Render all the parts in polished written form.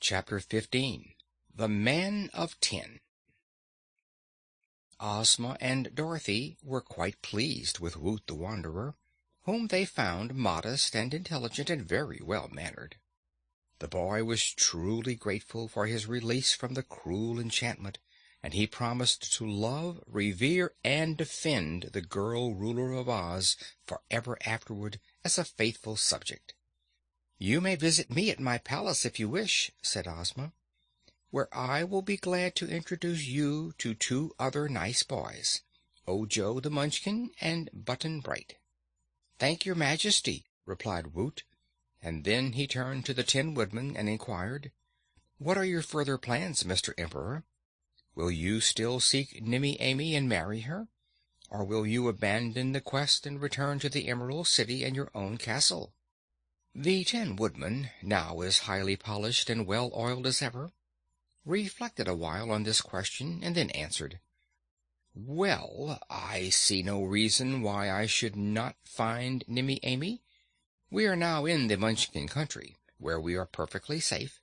Chapter 15. The Man of Tin. Ozma and Dorothy were quite pleased with Woot the Wanderer, whom they found modest and intelligent and very well mannered. The boy was truly grateful for his release from the cruel enchantment, and he promised to love, revere, and defend the girl ruler of Oz forever afterward as a faithful subject. "You may visit me at my palace if you wish," said Ozma, "where I will be glad to introduce you to two other nice boys, Ojo the Munchkin and Button Bright." "Thank your Majesty," replied Woot, and then he turned to the Tin Woodman and inquired, "What are your further plans, Mr. Emperor? Will you still seek Nimmy Amy and marry her, or will you abandon the quest and return to the Emerald City and your own castle?" The Tin Woodman, now as highly polished and well oiled as ever, reflected a while on this question and then answered, "Well, I see no reason why I should not find Nimmy Amy. We are now in the Munchkin country, where we are perfectly safe,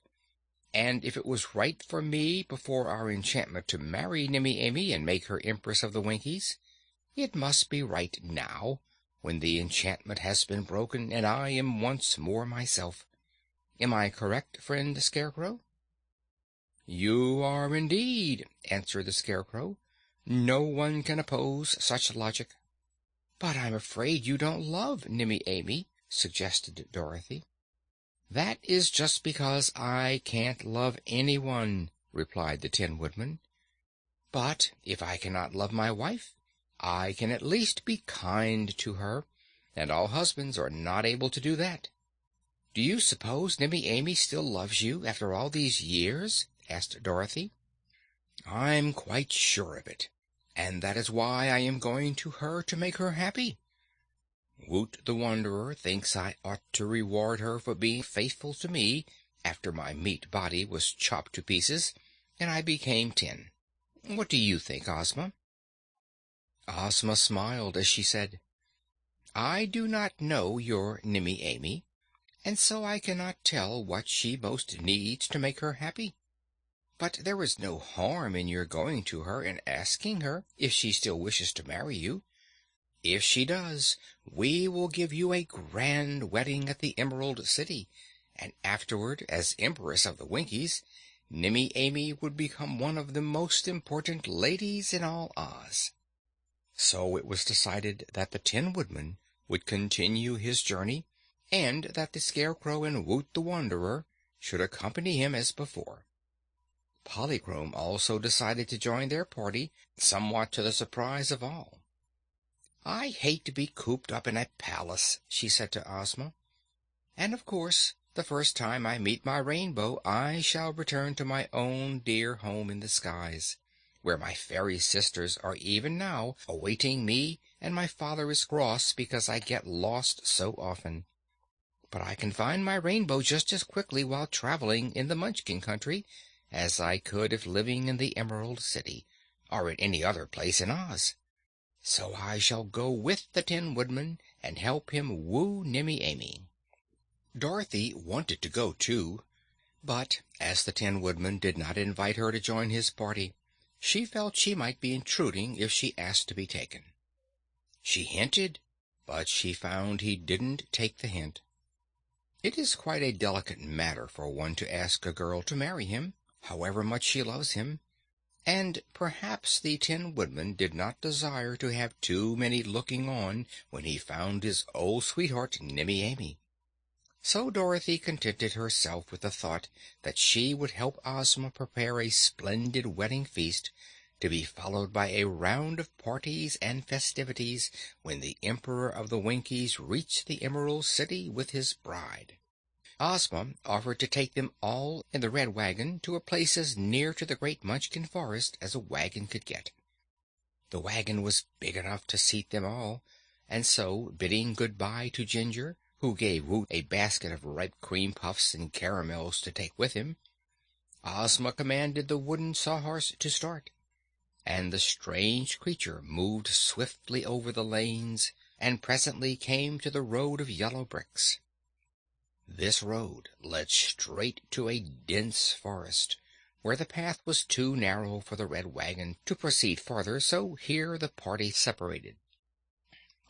and if it was right for me before our enchantment to marry Nimmy Amy and make her Empress of the Winkies, it must be right now, when the enchantment has been broken and I am once more myself. Am I correct, friend Scarecrow?" "You are indeed," answered the Scarecrow. "No one can oppose such logic." "But I'm afraid you don't love Nimmy Amy," suggested Dorothy. "That is just because I can't love anyone," replied the Tin Woodman. "But if I cannot love my wife, I can at least be kind to her, and all husbands are not able to do that." "Do you suppose Nimmy Amy still loves you after all these years?" asked Dorothy. "I'm quite sure of it, and that is why I am going to her to make her happy. Woot the Wanderer thinks I ought to reward her for being faithful to me after my meat body was chopped to pieces and I became tin. What do you think, Ozma?" Ozma smiled as she said, "I do not know your Nimmy Amy, and so I cannot tell what she most needs to make her happy. But there is no harm in your going to her and asking her if she still wishes to marry you. If she does, we will give you a grand wedding at the Emerald City, and afterward, as Empress of the Winkies, Nimmy Amy would become one of the most important ladies in all Oz." So it was decided that the Tin Woodman would continue his journey, and that the Scarecrow and Woot the Wanderer should accompany him as before. Polychrome also decided to join their party, somewhat to the surprise of all. "I hate to be cooped up in a palace," she said to Ozma, "and of course the first time I meet my rainbow I shall return to my own dear home in the skies, where my fairy sisters are even now awaiting me, and my father is cross because I get lost so often. But I can find my rainbow just as quickly while traveling in the Munchkin country as I could if living in the Emerald City, or in any other place in Oz. So I shall go with the Tin Woodman and help him woo Nimmy Amy." Dorothy wanted to go too, but as the Tin Woodman did not invite her to join his party, she felt she might be intruding if she asked to be taken. She hinted, but she found he didn't take the hint. It is quite a delicate matter for one to ask a girl to marry him, however much she loves him, and perhaps the Tin Woodman did not desire to have too many looking on when he found his old sweetheart, Nimmy Amy. So Dorothy contented herself with the thought that she would help Ozma prepare a splendid wedding feast, to be followed by a round of parties and festivities when the Emperor of the Winkies reached the Emerald City with his bride. Ozma offered to take them all in the Red Wagon to a place as near to the Great Munchkin Forest as a wagon could get. The wagon was big enough to seat them all, and so, bidding good-bye to Ginger, who gave Woot a basket of ripe cream puffs and caramels to take with him, Ozma commanded the wooden sawhorse to start, and the strange creature moved swiftly over the lanes and presently came to the road of yellow bricks. This road led straight to a dense forest, where the path was too narrow for the red wagon to proceed farther, so here the party separated.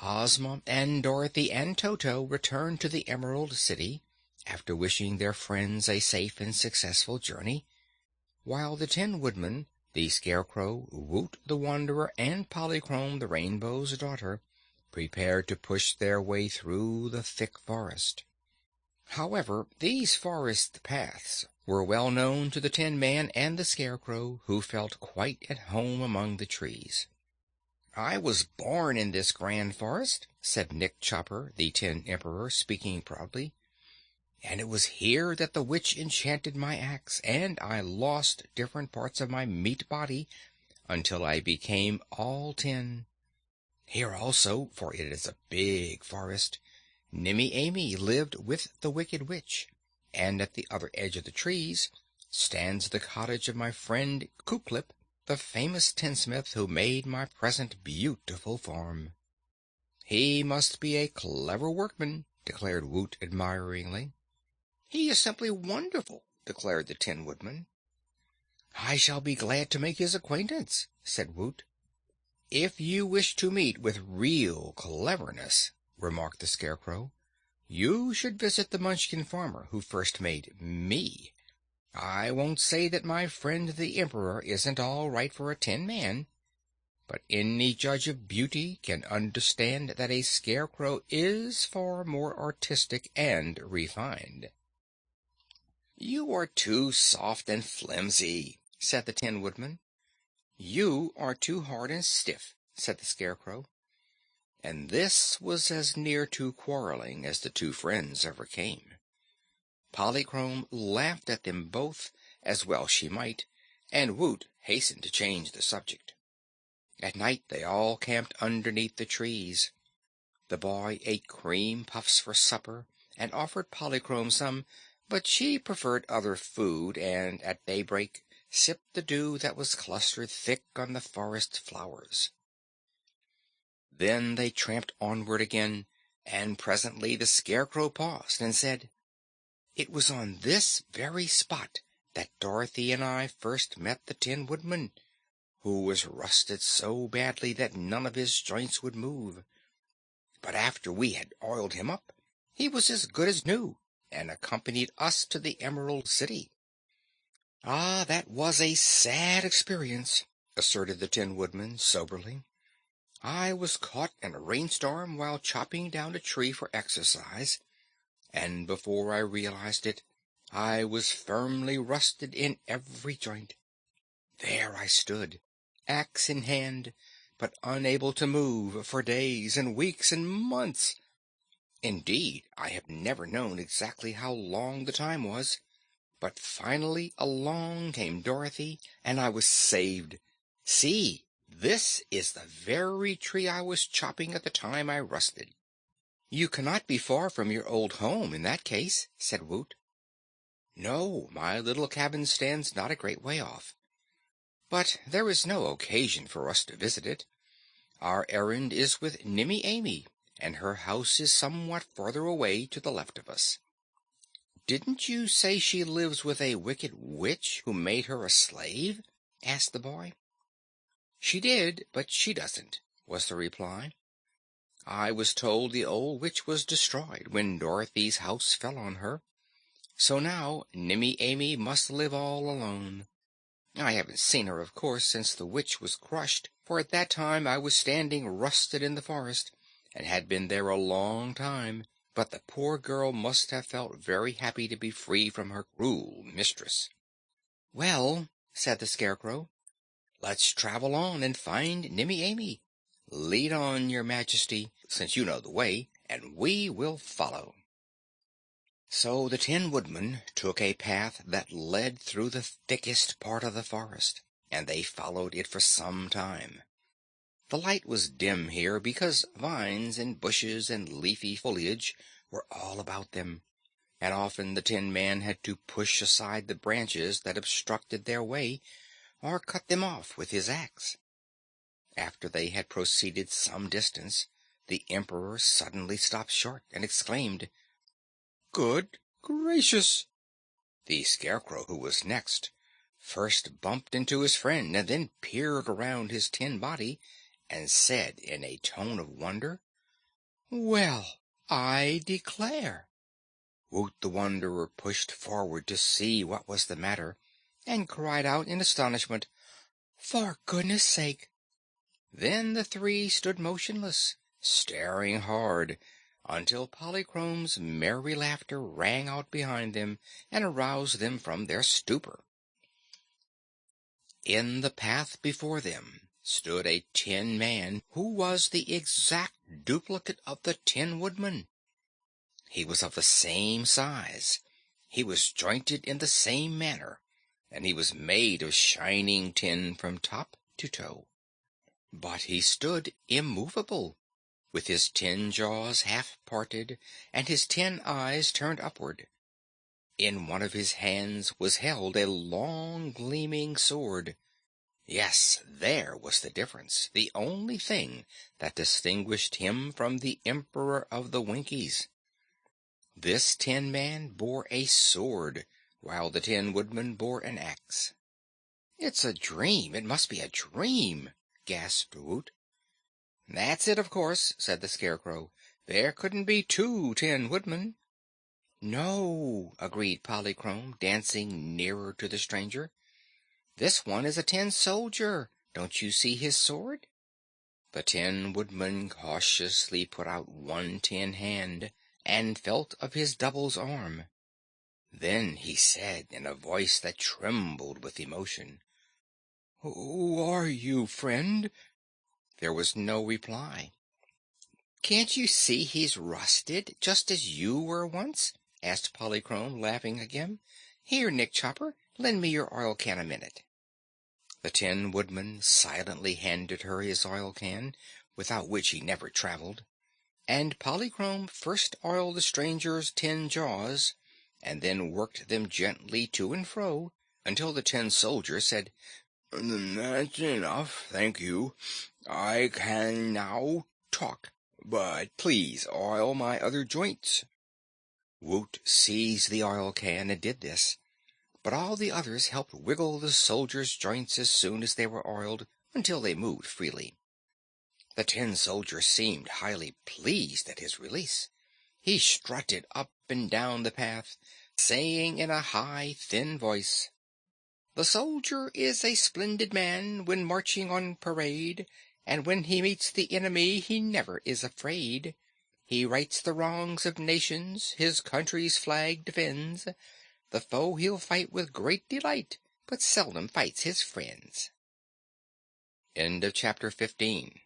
Ozma and Dorothy and Toto returned to the Emerald City, after wishing their friends a safe and successful journey, while the Tin Woodman, the Scarecrow, Woot the Wanderer, and Polychrome the Rainbow's Daughter prepared to push their way through the thick forest. However, these forest paths were well known to the Tin Man and the Scarecrow, who felt quite at home among the trees. "I was born in this grand forest," said Nick Chopper, the Tin Emperor, speaking proudly, "and it was here that the witch enchanted my axe, and I lost different parts of my meat body until I became all tin. Here also, for it is a big forest, Nimmy Amy lived with the Wicked Witch, and at the other edge of the trees stands the cottage of my friend Kuklip, the famous tinsmith who made my present beautiful farm." "He must be a clever workman," declared Woot admiringly. "He is simply wonderful," declared the Tin Woodman. "I shall be glad to make his acquaintance," said Woot. "If you wish to meet with real cleverness," remarked the Scarecrow, "you should visit the Munchkin farmer who first made me. I won't say that my friend the Emperor isn't all right for a tin man, but any judge of beauty can understand that a Scarecrow is far more artistic and refined." "You are too soft and flimsy," said the Tin Woodman. "You are too hard and stiff," said the Scarecrow. And this was as near to quarreling as the two friends ever came. Polychrome laughed at them both, as well she might, and Woot hastened to change the subject. At night they all camped underneath the trees. The boy ate cream puffs for supper and offered Polychrome some, but she preferred other food and at daybreak sipped the dew that was clustered thick on the forest flowers. Then they tramped onward again, and presently the Scarecrow paused and said, "It was on this very spot that Dorothy and I first met the Tin Woodman, who was rusted so badly that none of his joints would move. But after we had oiled him up, he was as good as new, and accompanied us to the Emerald City." "Ah, that was a sad experience," asserted the Tin Woodman soberly. "I was caught in a rainstorm while chopping down a tree for exercise, and before I realized it, I was firmly rusted in every joint. There I stood, axe in hand, but unable to move for days and weeks and months. Indeed, I have never known exactly how long the time was, but finally along came Dorothy, and I was saved. See, this is the very tree I was chopping at the time I rusted." "You cannot be far from your old home in that case," said Woot. "No, my little cabin stands not a great way off. But there is no occasion for us to visit it. Our errand is with Nimmy Amy, and her house is somewhat farther away to the left of us." "Didn't you say she lives with a wicked witch who made her a slave?" asked the boy. "She did, but she doesn't," was the reply. "I was told the old witch was destroyed when Dorothy's house fell on her. So now Nimmy Amy must live all alone. I haven't seen her, of course, since the witch was crushed, for at that time I was standing rusted in the forest, and had been there a long time, but the poor girl must have felt very happy to be free from her cruel mistress." "Well," said the Scarecrow, "let's travel on and find Nimmy Amy. Lead on, your Majesty, since you know the way, and we will follow." So the Tin Woodman took a path that led through the thickest part of the forest, and they followed it for some time. The light was dim here because vines and bushes and leafy foliage were all about them, and often the Tin Man had to push aside the branches that obstructed their way, or cut them off with his axe. After they had proceeded some distance, the Emperor suddenly stopped short and exclaimed, "Good gracious!" The Scarecrow, who was next, first bumped into his friend and then peered around his tin body and said in a tone of wonder, "Well, I declare!" Woot the Wanderer pushed forward to see what was the matter, and cried out in astonishment, "For goodness' sake!" Then the three stood motionless, staring hard, until Polychrome's merry laughter rang out behind them and aroused them from their stupor. In the path before them stood a tin man who was the exact duplicate of the Tin Woodman. He was of the same size, he was jointed in the same manner, and he was made of shining tin from top to toe. But he stood immovable, with his tin jaws half parted and his tin eyes turned upward. In one of his hands was held a long gleaming sword. Yes, there was the difference, the only thing that distinguished him from the Emperor of the Winkies. This tin man bore a sword, while the Tin Woodman bore an axe. "It's a dream! It must be a dream!" gasped Woot. "That's it, of course," said the Scarecrow. "There couldn't be two Tin Woodmen." "No," agreed Polychrome, dancing nearer to the stranger. "This one is a tin soldier. Don't you see his sword?" The Tin Woodman cautiously put out one tin hand and felt of his double's arm. Then he said in a voice that trembled with emotion, "Who are you, friend?" There was no reply. "Can't you see he's rusted, just as you were once?" asked Polychrome, laughing again. "Here, Nick Chopper, lend me your oil can a minute." The Tin Woodman silently handed her his oil can, without which he never traveled, and Polychrome first oiled the stranger's tin jaws, and then worked them gently to and fro, until the tin soldier said, "That's enough, thank you. I can now talk, but please oil my other joints." Woot seized the oil can and did this, but all the others helped wiggle the soldier's joints as soon as they were oiled, until they moved freely. The tin soldier seemed highly pleased at his release. He strutted up and down the path, saying in a high, thin voice, "The soldier is a splendid man when marching on parade, and when he meets the enemy he never is afraid. He rights the wrongs of nations, his country's flag defends. The foe he'll fight with great delight, but seldom fights his friends." End of chapter 15.